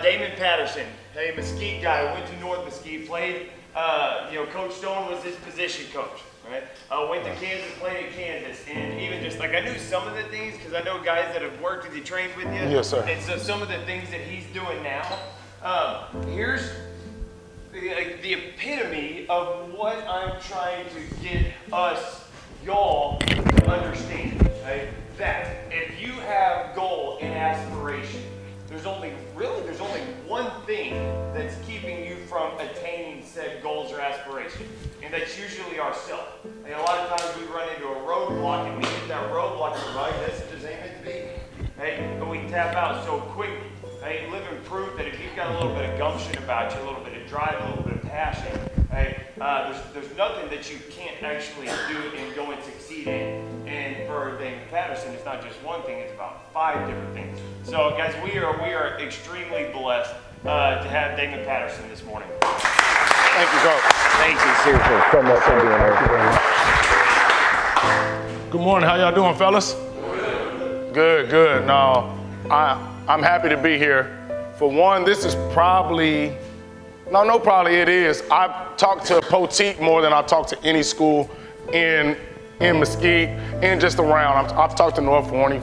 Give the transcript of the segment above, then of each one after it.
Damon Patterson, a Mesquite guy, went to North Mesquite, played, Coach Stone was his position coach, right? Went to Kansas, played at Kansas, and even just like I knew some of the things because I know guys that have worked with you, trained with you. Yes, sir. And so some of the things that he's doing now, here's the epitome of what I'm trying to get us, y'all, to understand, right? That if you have goal and aspiration, there's only one thing that's keeping you from attaining said goals or aspirations, and that's usually ourselves. And a lot of times we run into a roadblock, and we hit that roadblock and right, this just ain't meant to be. Hey, but we tap out so quickly. Hey, living proof that if you've got a little bit of gumption about you, a little bit of drive, a little bit of passion, hey, there's nothing that you can't actually do and go and succeed in. And for Damon Patterson, it's not just one thing; it's about 5 different things. So, guys, we are extremely blessed to have Damon Patterson this morning. Thank you, Coach. Thank you, seriously, so much for being here. Thank you very much. Good morning. How y'all doing, fellas? Good, good. No, I'm happy to be here. For one, this is probably, it is. I've talked to Poteet more than I've talked to any school in Mesquite and just around. I've talked to North Forney,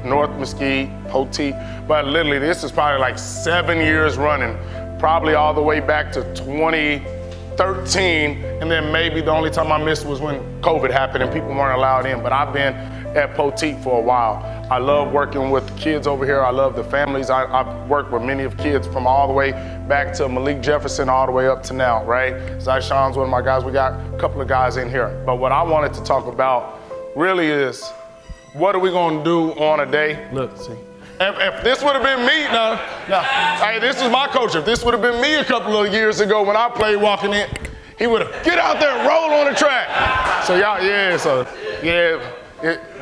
North Mesquite, Poteet, but literally this is probably like 7 years running, probably all the way back to 2013, and then maybe the only time I missed was when COVID happened and people weren't allowed in, but I've been at Poteet for a while. I love working with the kids over here. I love the families. I've worked with many of kids from all the way back to Malik Jefferson all the way up to now, right? Zyshawn's one of my guys. We got a couple of guys in here. But what I wanted to talk about really is, what are we gonna do on a day? Look, see. If this would have been me, hey, this is my coach. If this would have been me a couple of years ago when I played walking in, he would have, get out there and roll on the track. So y'all,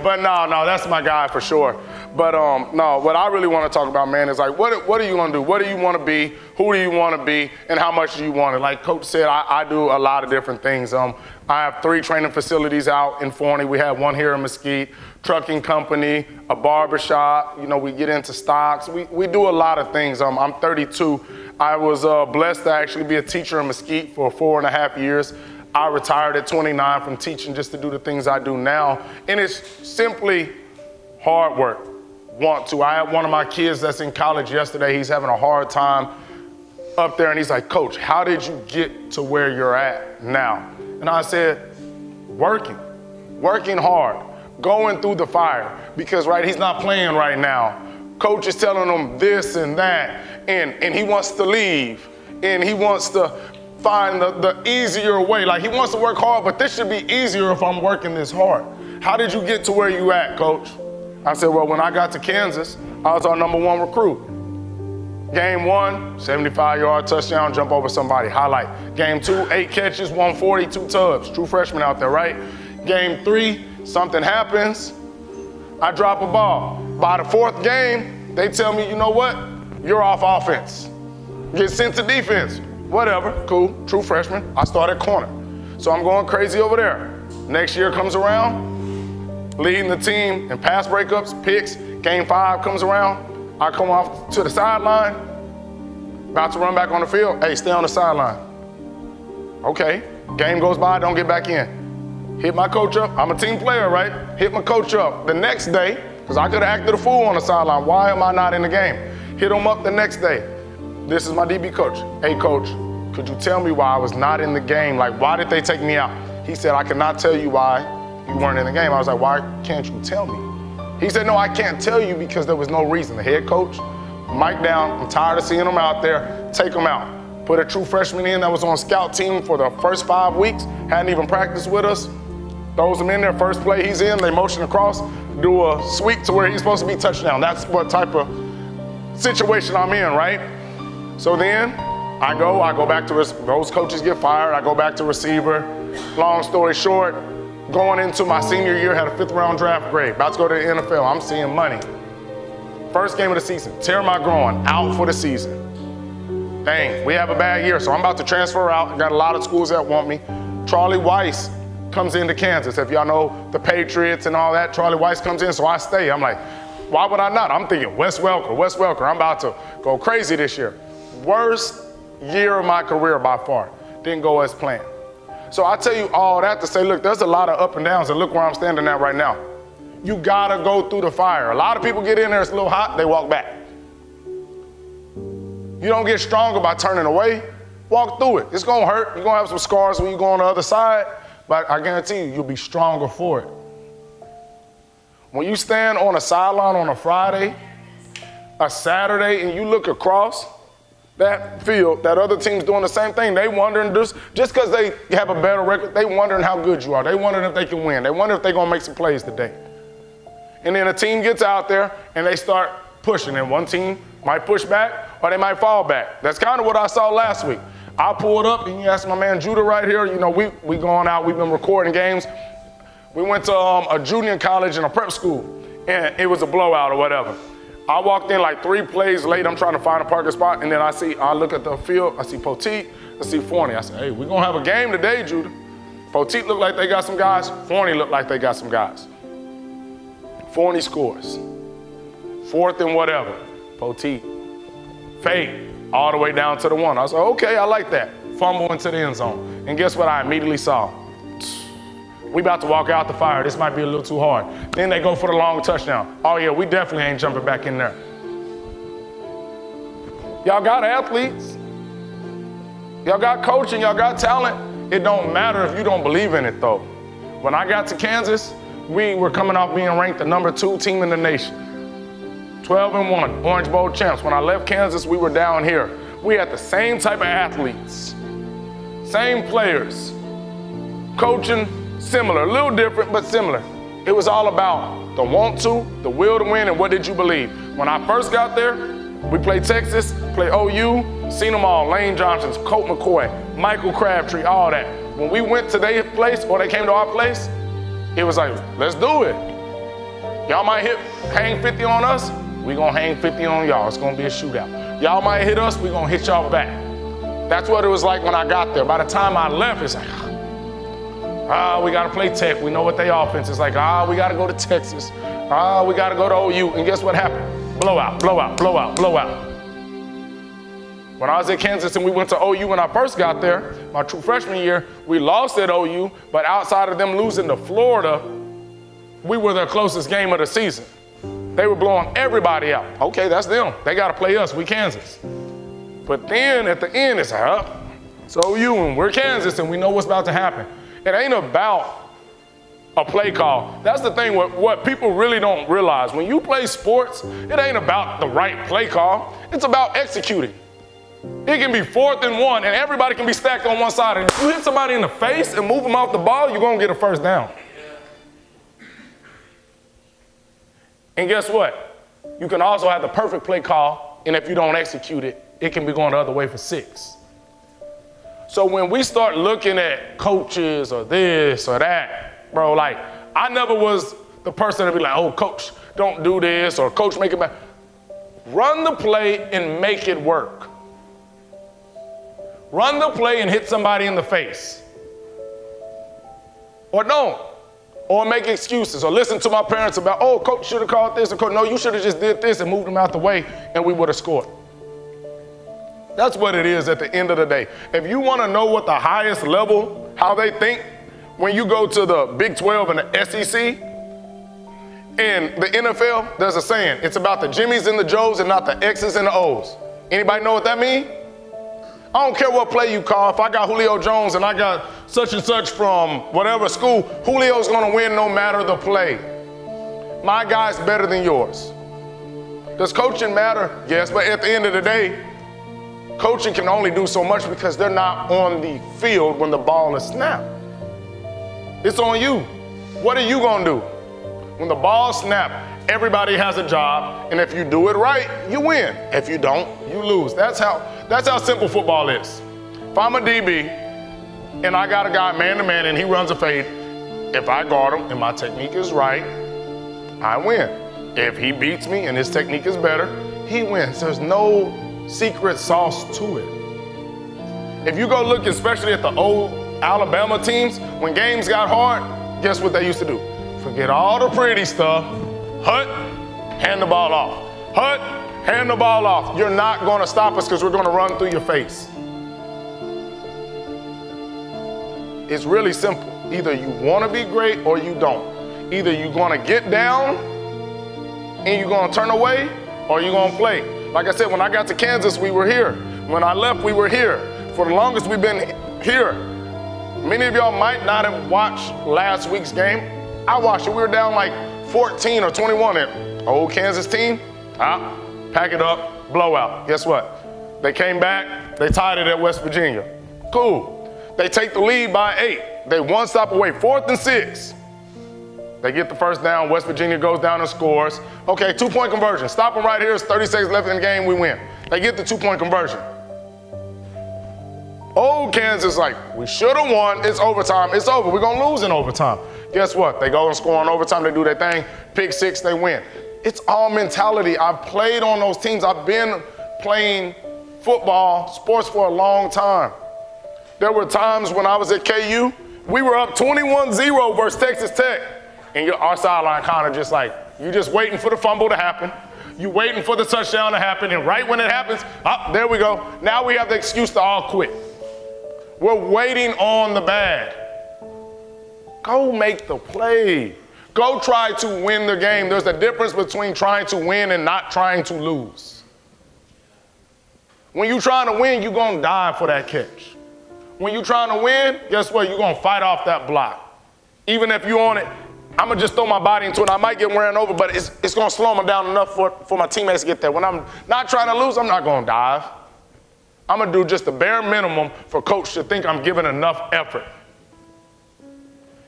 but no, that's my guy for sure. But no, what I really want to talk about, man, is like, what are you gonna do? What do you want to be? Who do you want to be? And how much do you want it? Like Coach said, I do a lot of different things. I have 3 training facilities out in Forney. We have one here in Mesquite, trucking company, a barbershop. We get into stocks. We do a lot of things. I'm 32. I was blessed to actually be a teacher in Mesquite for 4.5 years. I retired at 29 from teaching just to do the things I do now. And it's simply hard work. I had one of my kids that's in college yesterday. He's having a hard time up there, and he's like, Coach, how did you get to where you're at now? And I said, working hard, going through the fire, because he's not playing right now. Coach is telling him this and that, and he wants to leave, and he wants to find the easier way. Like, he wants to work hard, but this should be easier if I'm working this hard. How did you get to where you at, Coach? I said, well, when I got to Kansas, I was our #1 recruit. Game 1, 75-yard touchdown, jump over somebody, highlight. Game 2, 8 catches, 140, 2 tubs. True freshman out there, right? Game 3, something happens, I drop a ball. By the 4th game, they tell me, you know what? You're off offense. Get sent to defense. Whatever, cool, true freshman. I start at corner. So I'm going crazy over there. Next year comes around, leading the team in pass breakups, picks. Game 5 comes around, I come off to the sideline, about to run back on the field. Hey, stay on the sideline. Okay, game goes by, don't get back in. Hit my coach up, I'm a team player, right? Hit my coach up the next day, because I could have acted a fool on the sideline. Why am I not in the game? Hit him up the next day. This is my DB coach. Hey, coach, could you tell me why I was not in the game? Like, why did they take me out? He said, I cannot tell you why you weren't in the game. I was like, why can't you tell me? He said, no, I can't tell you because there was no reason. The head coach, Mike down, I'm tired of seeing him out there, take him out. Put a true freshman in that was on scout team for the first 5 weeks, hadn't even practiced with us, throws him in there, first play he's in, they motion across, do a sweep to where he's supposed to be touchdown. That's what type of situation I'm in, right? So then I go back to, those coaches get fired, I go back to receiver. Long story short, going into my senior year, had a 5th round draft grade, about to go to the NFL, I'm seeing money. First game of the season, tear my groin, out for the season. Dang, we have a bad year, so I'm about to transfer out. Got a lot of schools that want me. Charlie Weiss comes into Kansas. If y'all know the Patriots and all that, Charlie Weiss comes in, so I stay. I'm like, Why would I not? I'm thinking Wes Welker. I'm about to go crazy this year. Worst year of my career by far. Didn't go as planned. So I tell you all that to say, look, there's a lot of up and downs, and look where I'm standing at right now. You gotta go through the fire. A lot of people get in there, it's a little hot, they walk back. You don't get stronger by turning away. Walk through it. It's gonna hurt. You're gonna have some scars when you go on the other side, but I guarantee you, you'll be stronger for it. When you stand on a sideline on a Friday, a Saturday, and you look across that field, that other team's doing the same thing. They wondering, just because they have a better record, they wondering how good you are. They wondering if they can win. They wonder if they're gonna make some plays today. And then a team gets out there and they start pushing, and one team might push back or they might fall back. That's kind of what I saw last week. I pulled up, and you ask my man Judah right here, you know, we going out, we've been recording games. We went to a junior college and a prep school, and it was a blowout or whatever. I walked in like 3 plays late, I'm trying to find a parking spot, and then I look at the field, I see Poteet, I see Forney. I said, hey, we're gonna have a game today, Judah. Poteet looked like they got some guys, Forney looked like they got some guys. Forney scores. 4th and whatever, Poteet. Fade, all the way down to the 1. I was like, okay, I like that. Fumble into the end zone. And guess what I immediately saw? We about to walk out the fire. This might be a little too hard. Then they go for the long touchdown. Oh yeah, we definitely ain't jumping back in there. Y'all got athletes. Y'all got coaching, y'all got talent. It don't matter if you don't believe in it though. When I got to Kansas, we were coming off being ranked the #2 team in the nation. 12-1, Orange Bowl champs. When I left Kansas, we were down here. We had the same type of athletes, same players, coaching similar, a little different, but similar. It was all about the want to, the will to win, and what did you believe. When I first got there, we played Texas, played OU, seen them all, Lane Johnson's, Colt McCoy, Michael Crabtree, all that. When we went to their place, or they came to our place, it was like, let's do it. Y'all might hang 50 on us, we gonna hang 50 on y'all. It's gonna be a shootout. Y'all might hit us, we gonna hit y'all back. That's what it was like when I got there. By the time I left, it's like, we gotta play Tech. We know what they offense is like. We gotta go to Texas. We gotta go to OU. And guess what happened? Blowout, blowout, blowout, blowout. When I was at Kansas and we went to OU when I first got there, my true freshman year, we lost at OU, but outside of them losing to Florida, we were their closest game of the season. They were blowing everybody out. Okay, that's them. They gotta play us, we Kansas. But then at the end, it's like, it's OU and we're Kansas and we know what's about to happen. It ain't about a play call. That's the thing, what people really don't realize. When you play sports, it ain't about the right play call. It's about executing. It can be 4th and 1, and everybody can be stacked on one side. And if you hit somebody in the face and move them off the ball, you're gonna get a first down. And guess what? You can also have the perfect play call, and if you don't execute it, it can be going the other way for 6. So when we start looking at coaches or this or that, bro, like, I never was the person to be like, oh, coach, don't do this, or coach, make it back. Run the play and make it work. Run the play and hit somebody in the face. Or don't. Or make excuses, or listen to my parents about, oh, coach should have called this, or coach, no, you should have just did this and moved them out the way, and we would have scored. That's what it is at the end of the day. If you want to know what the highest level, how they think, when you go to the Big 12 and the SEC and the NFL, there's a saying, it's about the Jimmies and the Joes and not the X's and the O's. Anybody know what that means? I don't care what play you call. If I got Julio Jones and I got such and such from whatever school, Julio's going to win no matter the play. My guy's better than yours. Does coaching matter? Yes, but at the end of the day, coaching can only do so much because they're not on the field when the ball is snapped. It's on you. What are you going to do? When the ball snapped, everybody has a job, and if you do it right, you win. If you don't, you lose. That's how simple football is. If I'm a DB and I got a guy man-to-man and he runs a fade, if I guard him and my technique is right, I win. If he beats me and his technique is better, he wins. There's no secret sauce to it. If you go look especially at the old Alabama teams, when games got hard, guess what they used to do? Forget all the pretty stuff. Hut, hand the ball off. Hut, hand the ball off. You're not going to stop us because we're going to run through your face. It's really simple. Either you want to be great or you don't. Either you're going to get down and you're going to turn away or you're going to play. Like I said, when I got to Kansas, we were here. When I left, we were here. For the longest, we've been here. Many of y'all might not have watched last week's game. I watched it. We were down like 14 or 21 at old Kansas team. Pack it up, blowout. Guess what? They came back. They tied it at West Virginia. Cool. They take the lead by 8. They one stop away, 4th and 6. They get the first down. West Virginia goes down and scores. Okay, 2-point conversion. Stop them right here. It's 30 seconds left in the game. We win. They get the 2-point conversion. Old Kansas like, we should have won. It's overtime. It's over. We're going to lose in overtime. Guess what? They go and score in overtime. They do their thing. Pick 6, they win. It's all mentality. I've played on those teams. I've been playing football, sports for a long time. There were times when I was at KU, we were up 21-0 versus Texas Tech. And our sideline kind of just like, you just waiting for the fumble to happen. You waiting for the touchdown to happen. And right when it happens, there we go. Now we have the excuse to all quit. We're waiting on the bad. Go make the play. Go try to win the game. There's a difference between trying to win and not trying to lose. When you're trying to win, you're going to die for that catch. When you're trying to win, guess what? You're going to fight off that block. Even if you're on it, I'm going to just throw my body into it. I might get ran over, but it's going to slow me down enough for my teammates to get there. When I'm not trying to lose, I'm not going to dive. I'm going to do just the bare minimum for coach to think I'm giving enough effort.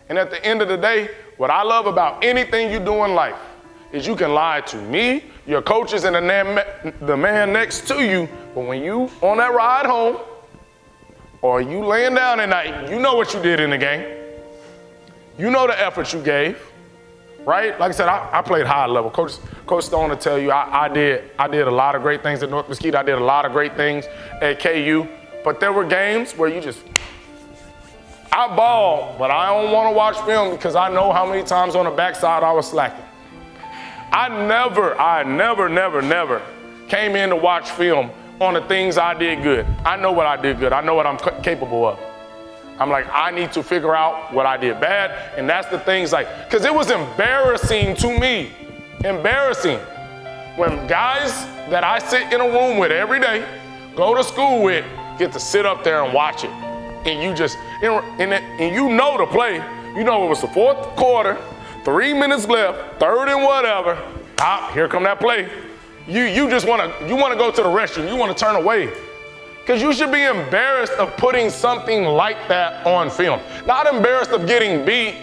And at the end of the day, what I love about anything you do in life is you can lie to me, your coaches, and the man next to you. But when you on that ride home or you laying down at night, you know what you did in the game. You know the effort you gave, right? Like I said, I played high level. Coach Stone will tell you I did a lot of great things at North Mesquite. I did a lot of great things at KU. But there were games where I balled, but I don't want to watch film because I know how many times on the backside I was slacking. I never came in to watch film on the things I did good. I know what I did good. I know what I'm capable of. I'm like, I need to figure out what I did bad. And that's the things because it was embarrassing to me. Embarrassing. When guys that I sit in a room with every day, go to school with, get to sit up there and watch it. And you know the play. You know it was the 4th quarter, 3 minutes left, 3rd and whatever. Here come that play. You just want to go to the restroom. You want to turn away. Because you should be embarrassed of putting something like that on film. Not embarrassed of getting beat.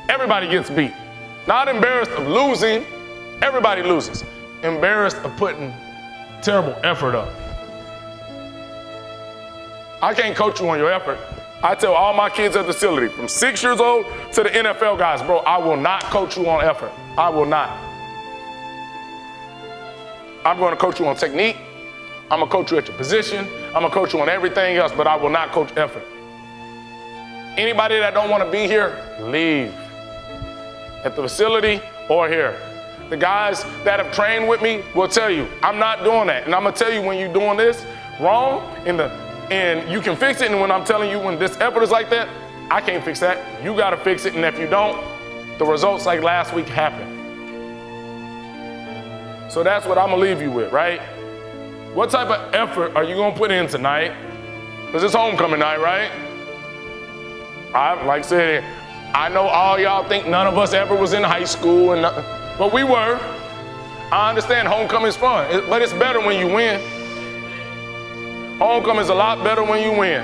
Everybody gets beat. Not embarrassed of losing. Everybody loses. Embarrassed of putting terrible effort up. I can't coach you on your effort. I tell all my kids at the facility, from 6 years old to the NFL guys, bro, I will not coach you on effort. I will not. I'm going to coach you on technique. I'm going to coach you at your position. I'm going to coach you on everything else, but I will not coach effort. Anybody that don't want to be here, leave. At the facility or here. The guys that have trained with me will tell you, I'm not doing that. And I'm going to tell you when you're doing this wrong, and you can fix it. And when I'm telling you when this effort is like that, I can't fix that. You got to fix it. And if you don't, the results like last week happen. So that's what I'm going to leave you with, right? What type of effort are you going to put in tonight? Because it's homecoming night, right? Like I said, I know all y'all think none of us ever was in high school, but we were. I understand homecoming's fun, but it's better when you win. Homecoming is a lot better when you win.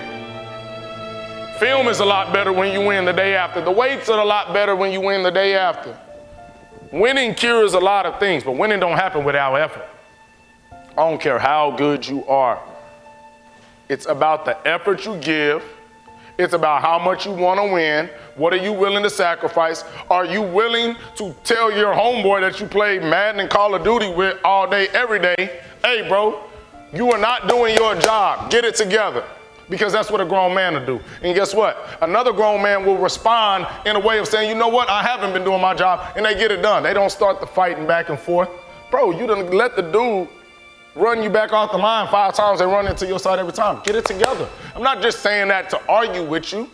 Film is a lot better when you win the day after. The weights are a lot better when you win the day after. Winning cures a lot of things, but winning don't happen without effort. I don't care how good you are. It's about the effort you give. It's about how much you want to win. What are you willing to sacrifice? Are you willing to tell your homeboy that you play Madden and Call of Duty with all day, every day, hey, bro, you are not doing your job. Get it together. Because that's what a grown man will do. And guess what? Another grown man will respond in a way of saying, you know what? I haven't been doing my job. And they get it done. They don't start the fighting back and forth. bro, you done let the dude run you back off the line 5 times and run into your side every time. Get it together. I'm not just saying that to argue with you.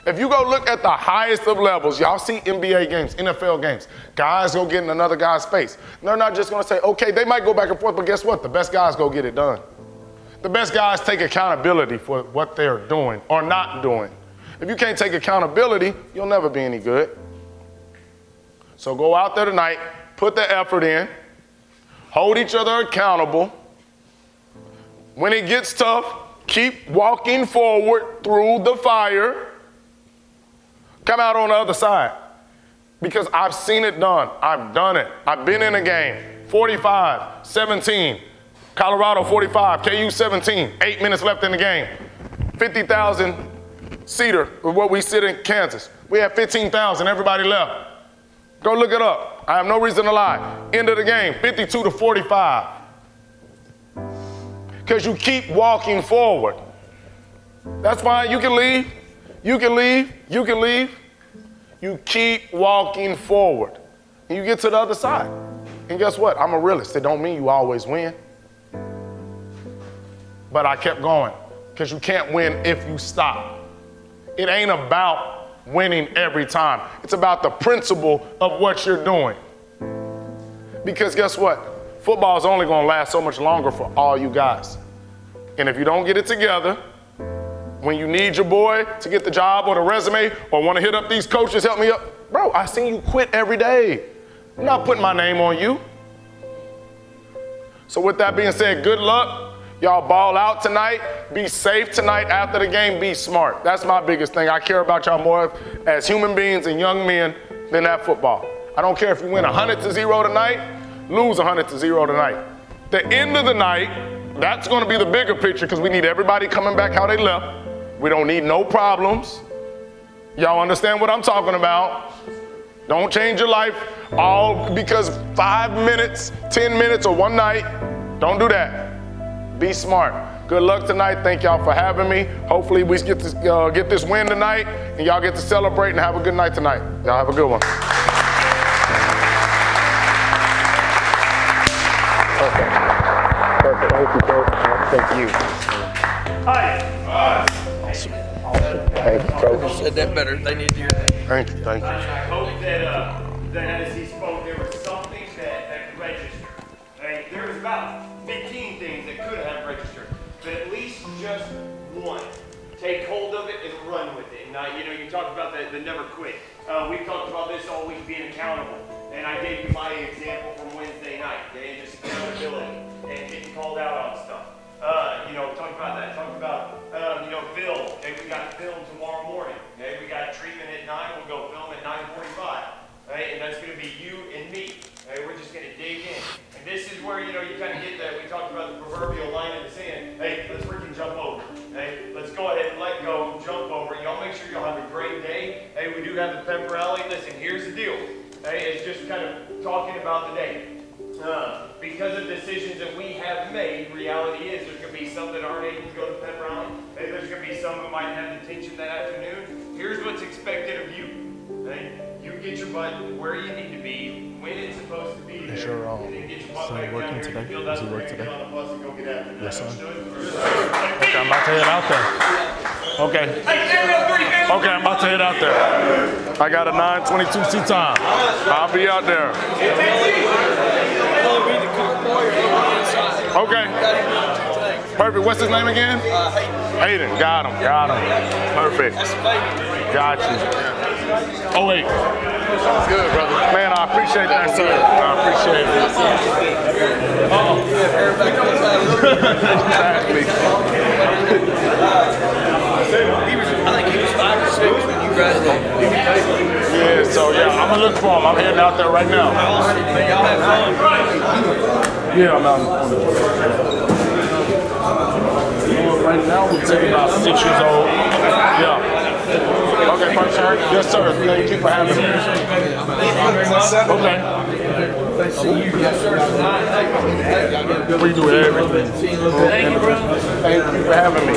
If you go look at the highest of levels, y'all see NBA games, NFL games, guys go get in another guy's space. They're not just gonna say, okay, they might go back and forth, but guess what? The best guys go get it done. The best guys take accountability for what they're doing or not doing. If you can't take accountability, you'll never be any good. So go out there tonight, put the effort in, hold each other accountable. When it gets tough, keep walking forward through the fire. Come out on the other side. Because I've seen it done. I've done it. I've been in a game. 45, 17. Colorado 45, KU 17. 8 minutes left in the game. 50,000 seater, what we sit in Kansas. We had 15,000, everybody left. Go look it up. I have no reason to lie. End of the game, 52 to 45. Because you keep walking forward. That's fine, you can leave. You can leave, you can leave. You keep walking forward. And you get to the other side. And guess what? I'm a realist. It don't mean you always win. But I kept going. Because you can't win if you stop. It ain't about winning every time. It's about the principle of what you're doing. Because guess what? Football is only going to last so much longer for all you guys. And if you don't get it together, when you need your boy to get the job or the resume or want to hit up these coaches, help me up. Bro, I seen you quit every day. I'm not putting my name on you. So with that being said, good luck. Y'all ball out tonight. Be safe tonight after the game. Be smart. That's my biggest thing. I care about y'all more as human beings and young men than that football. I don't care if you win 100-0 tonight, lose 100-0 tonight. The end of the night, that's going to be the bigger picture because we need everybody coming back how they left. We don't need no problems. Y'all understand what I'm talking about? Don't change your life all because 5 minutes, 10 minutes, or one night. Don't do that. Be smart. Good luck tonight. Thank y'all for having me. Hopefully we get this win tonight and y'all get to celebrate and have a good night tonight. Y'all have a good one. Perfect. Thank you, Coach. Thank you. Hi. Thank you, Coach. Said that better. They need to hear that. Thank you, thank you. I hope that as he spoke, there was something that registered. Right? There was about 15 things that could have registered, but at least just one. Take hold of it and run with it. And you talked about the never quit. We've talked about this all week, being accountable. And I gave you my example from Wednesday night. Okay? Just accountability and getting called out on stuff. Talked about that. Talked about, film. Okay, we got film tomorrow morning. Okay, we got treatment at 9. We'll go film at 9:45. Right, and that's going to be you and me. Okay, we're just going to dig in. And this is where you kind of get that. We talked about the proverbial line in the sand. Hey, let's freaking jump over. Hey, let's go ahead and let go, jump over. Y'all make sure y'all have a great day. Hey, we do have the pep rally. Listen, here's the deal. Hey, it's just kind of talking about the day. Because of decisions that we have made, reality is there's going to be some that aren't able to go to pep rally. Maybe there's going to be some who might have detention that afternoon. Here's what's expected of you. Okay? You get your butt where you need to be, when it's supposed to be there, and then get your butt back down here to feel that's where you get on the bus and go get after that. Yes, sir. Okay, I'm about to head out there. Okay. Okay, I'm about to head out there. I got a 9:22 tea time. I'll be out there. Okay. Perfect. What's his name again? Hayden. Got him. Got him. Perfect. Got you. Oh, wait. Sounds good, brother. Man, I appreciate that, sir. I appreciate it. Exactly. I think he was 5 or 6 when you graduated. Yeah, so yeah, I'm gonna look for him. I'm heading out there right now. Y'all have fun. Yeah, I'm out. Right now we're taking about 6 years old. Yeah. Okay, first sir. Yes, sir. Thank you for having me. Okay. We do everything. Thank you, bro. Thank you for having me.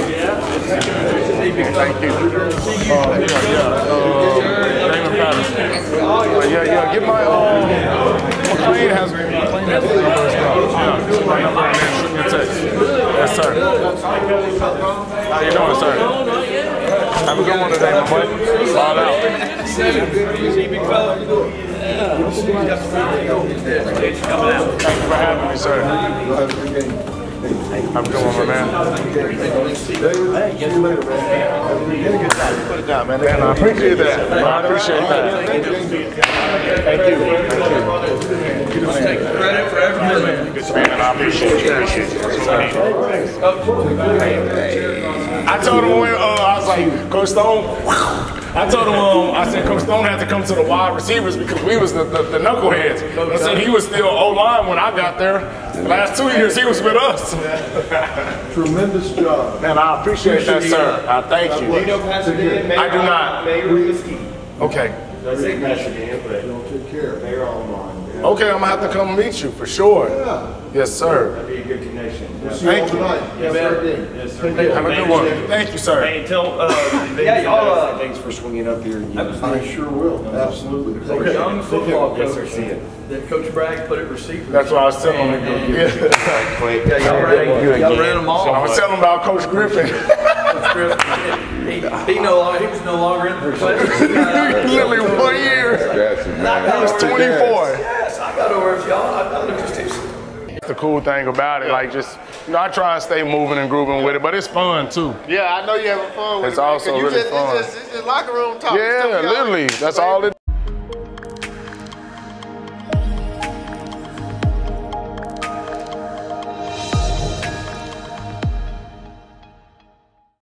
Thank you. Damon Patterson. Yeah. Get my McLean has Right in front of there, shoot me a text. Yes, sir. How you doing, sir? Have a good one today, my boy. Ball out. Thank you for having me, sir. Have a good one, my man. Put it down, man. Man, I appreciate that. I appreciate that. Thank you. Take credit for everything. Man, I appreciate you. I told him when I was like, Coach Stone. I told him, I said, Coach Stone had to come to the wide receivers because we was the knuckleheads. I said he was still O-line when I got there. The last 2 years he was with us. Tremendous job. Man, I appreciate that, sir. I thank you. Do you know Pasadena? I do not. Mayor Whiskey. Okay. That's it, Pasadena, but Don't take care. they're all mine. Okay, I'm gonna have to come meet you for sure. Yeah. Yes, sir. That'd be a good connection. See you all Thank you. tonight. Yes, sir. Yes, sir. Have a good one. Thank you, sir. Hey, tell y'all thanks for swinging up here. I sure will. Absolutely. The young football Yes, coach sir. See it. that Coach Bragg put at receiver. That's what I was telling him. Yeah. Y'all ran them all. I was telling him about Coach Griffin. He was no longer in the profession. Literally 1 year. He was 24. Yes, I got over it, y'all. I just The cool thing about it, like just, I try and stay moving and grooving with it, but it's fun too. Yeah, I know you're having fun with It's it. also really fun. It's just locker room talk. Yeah, literally, that's all it